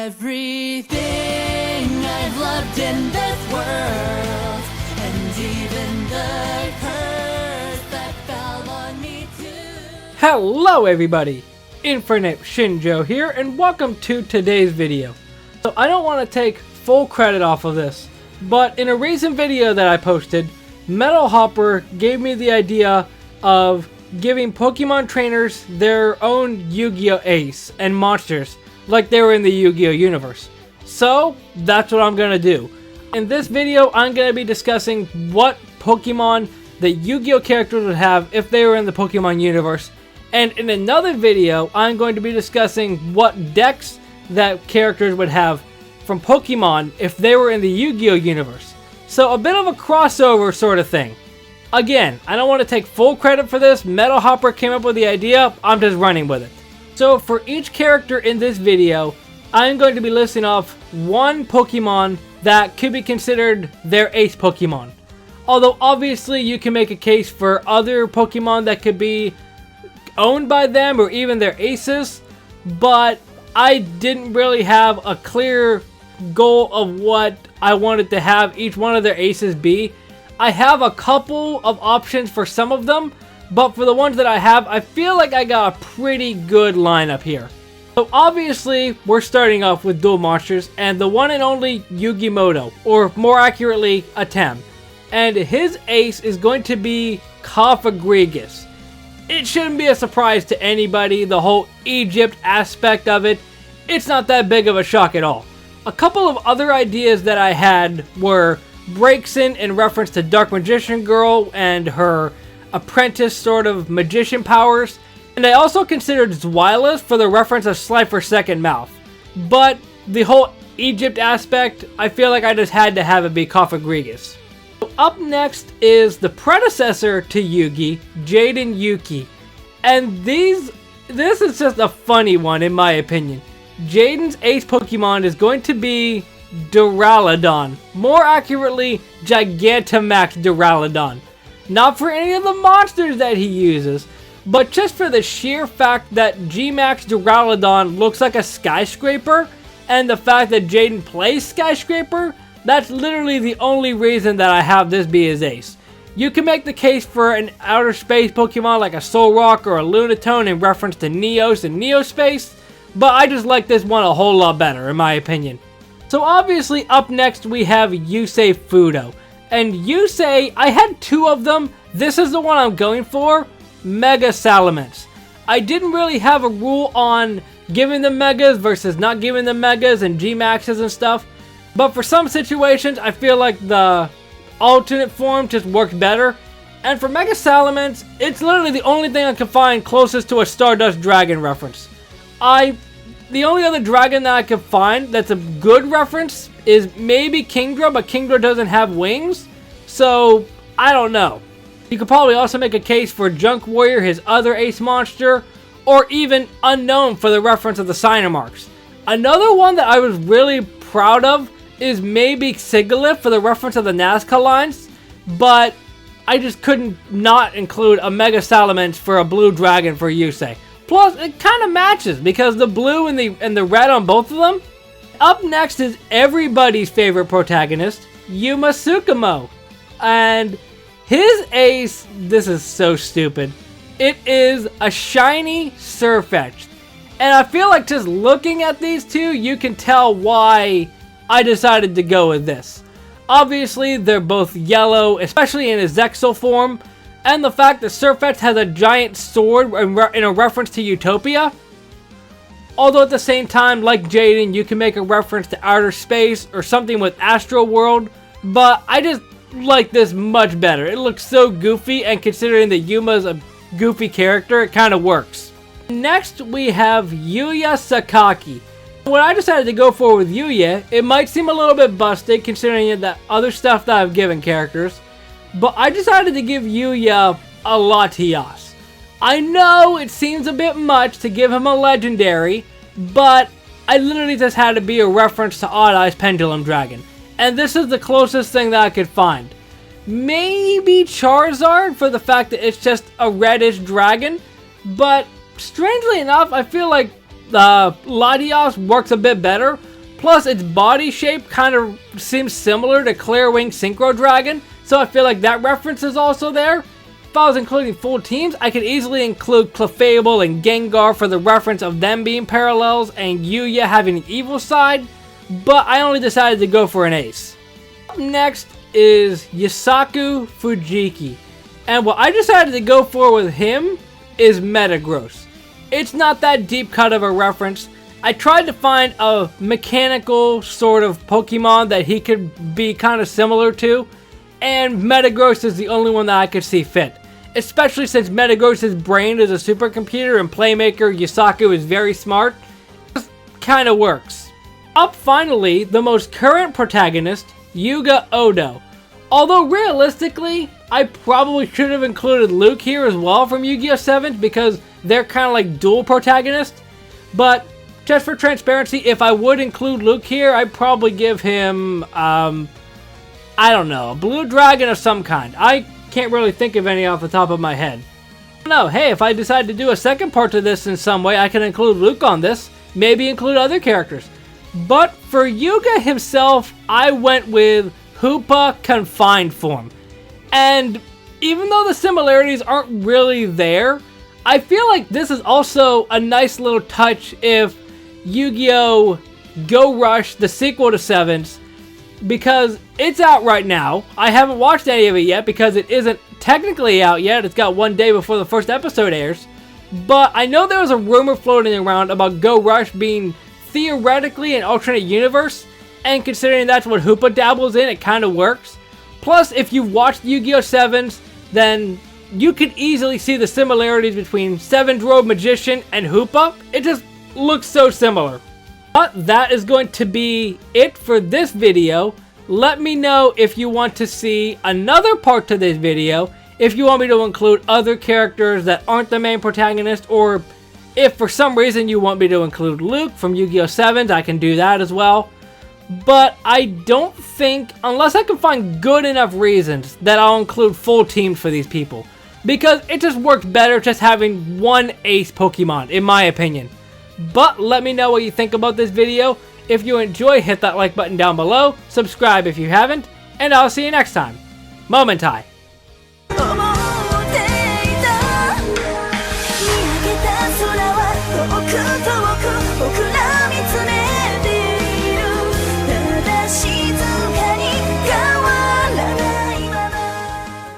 Everything I've loved in this world, and even the curse that fell on me too. Hello everybody, Infinite Shinjo here, and welcome to today's video. So I don't want to take full credit off of this, but in a recent video that I posted, Metal Hopper gave me the idea of giving Pokemon trainers their own Yu-Gi-Oh! Ace and monsters like they were in the Yu-Gi-Oh! Universe. So that's what I'm gonna do. In this video, I'm gonna be discussing what Pokemon the Yu-Gi-Oh! Characters would have if they were in the Pokemon universe. And in another video, I'm going to be discussing what decks that characters would have from Pokemon if they were in the Yu-Gi-Oh! Universe. So a bit of a crossover sort of thing. Again, I don't want to take full credit for this. Metal Hopper came up with the idea, I'm just running with it. So for each character in this video, I'm going to be listing off one Pokemon that could be considered their ace Pokemon. Although obviously you can make a case for other Pokemon that could be owned by them or even their aces, but I didn't really have a clear goal of what I wanted to have each one of their aces be. I have a couple of options for some of them, but for the ones that I have, I feel like I got a pretty good lineup here. So obviously, we're starting off with dual monsters, and the one and only Yugimoto, or more accurately, Atem. And his ace is going to be Cofagrigus. It shouldn't be a surprise to anybody, the whole Egypt aspect of it. It's not that big of a shock at all. A couple of other ideas that I had were Braixen in reference to Dark Magician Girl and her apprentice sort of magician powers. And I also considered Zweilous for the reference of Slifer's second mouth. But the whole Egypt aspect, I feel like I just had to have it be Cofagrigus. So up next is the predecessor to Yugi, Jaden Yuki. And this is just a funny one in my opinion. Jaden's ace Pokemon is going to be Duraludon. More accurately, Gigantamax Duraludon. Not for any of the monsters that he uses, but just for the sheer fact that Gmax Duraludon looks like a skyscraper, and the fact that Jaden plays skyscraper, that's literally the only reason that I have this be his ace. You can make the case for an outer space Pokemon like a Solrock or a Lunatone in reference to Neos and Neospace, but I just like this one a whole lot better in my opinion. So obviously up next we have Yusei Fudo. And Yusei, I had two of them. This is the one I'm going for. Mega Salamence. I didn't really have a rule on giving them Megas versus not giving them Megas and G-Maxes and stuff. But for some situations, I feel like the alternate form just worked better. And for Mega Salamence, it's literally the only thing I can find closest to a Stardust Dragon reference. The only other dragon that I could find that's a good reference is maybe Kingdra, but Kingdra doesn't have wings, so I don't know. You could probably also make a case for Junk Warrior, his other ace monster, or even Unknown for the reference of the Cyanomarks. Another one that I was really proud of is maybe Sigilyph for the reference of the Nazca lines, but I just couldn't not include a Mega Salamence for a blue dragon for Yusei. Plus, it kind of matches because the blue and the red on both of them. Up next is everybody's favorite protagonist, Yuma Tsukumo. And his ace, this is so stupid. It is a shiny Sirfetch'd. And I feel like just looking at these two, you can tell why I decided to go with this. Obviously, they're both yellow, especially in his Exo form. And the fact that Sirfetch'd has a giant sword in a reference to Utopia. Although at the same time, like Jaden, you can make a reference to outer space or something with Astro World. But I just like this much better. It looks so goofy, and considering that Yuma's a goofy character, it kind of works. Next, we have Yuya Sakaki. When I decided to go forward with Yuya, it might seem a little bit busted considering the other stuff that I've given characters. But I decided to give Yuya a Latias. I know it seems a bit much to give him a legendary, but I literally just had to be a reference to Odd Eye's Pendulum Dragon. And this is the closest thing that I could find. Maybe Charizard for the fact that it's just a reddish dragon, but strangely enough, I feel like Latias works a bit better. Plus, its body shape kind of seems similar to Clearwing Synchro Dragon, so I feel like that reference is also there. If I was including full teams, I could easily include Clefable and Gengar for the reference of them being parallels and Yuya having an evil side, but I only decided to go for an ace. Up next is Yusaku Fujiki, and what I decided to go for with him is Metagross. It's not that deep cut of a reference. I tried to find a mechanical sort of Pokemon that he could be kind of similar to, and Metagross is the only one that I could see fit. Especially since Metagross's brain is a supercomputer and Playmaker Yusaku is very smart. It kind of works. Up finally, the most current protagonist, Yuga Odo. Although realistically, I probably should have included Luke here as well from Yu-Gi-Oh! 7 because they're kind of like dual protagonists. But just for transparency, if I would include Luke here, I'd probably give him, I don't know, a blue dragon of some kind. I can't really think of any off the top of my head. No, hey, if I decide to do a second part to this in some way, I can include Luke on this, maybe include other characters. But for Yuga himself, I went with Hoopa Confined Form. And even though the similarities aren't really there, I feel like this is also a nice little touch if Yu-Gi-Oh! Go Rush, the sequel to 7's, because it's out right now. I haven't watched any of it yet because it isn't technically out yet. It's got one day before the first episode airs. But I know there was a rumor floating around about Go Rush being theoretically an alternate universe, and considering that's what Hoopa dabbles in, it kind of works. Plus, if you've watched Yu-Gi-Oh! 7's, then you can easily see the similarities between 7-Robe Magician and Hoopa. It just looks so similar. But that is going to be it for this video. Let me know if you want to see another part to this video, if you want me to include other characters that aren't the main protagonist, or if for some reason you want me to include Luke from Yu-Gi-Oh! 7's, I can do that as well. But I don't think, unless I can find good enough reasons, that I'll include full teams for these people. Because it just works better just having one ace Pokemon, in my opinion. But let me know what you think about this video. If you enjoy, hit that like button down below, subscribe if you haven't, and I'll see you next time. Momentai.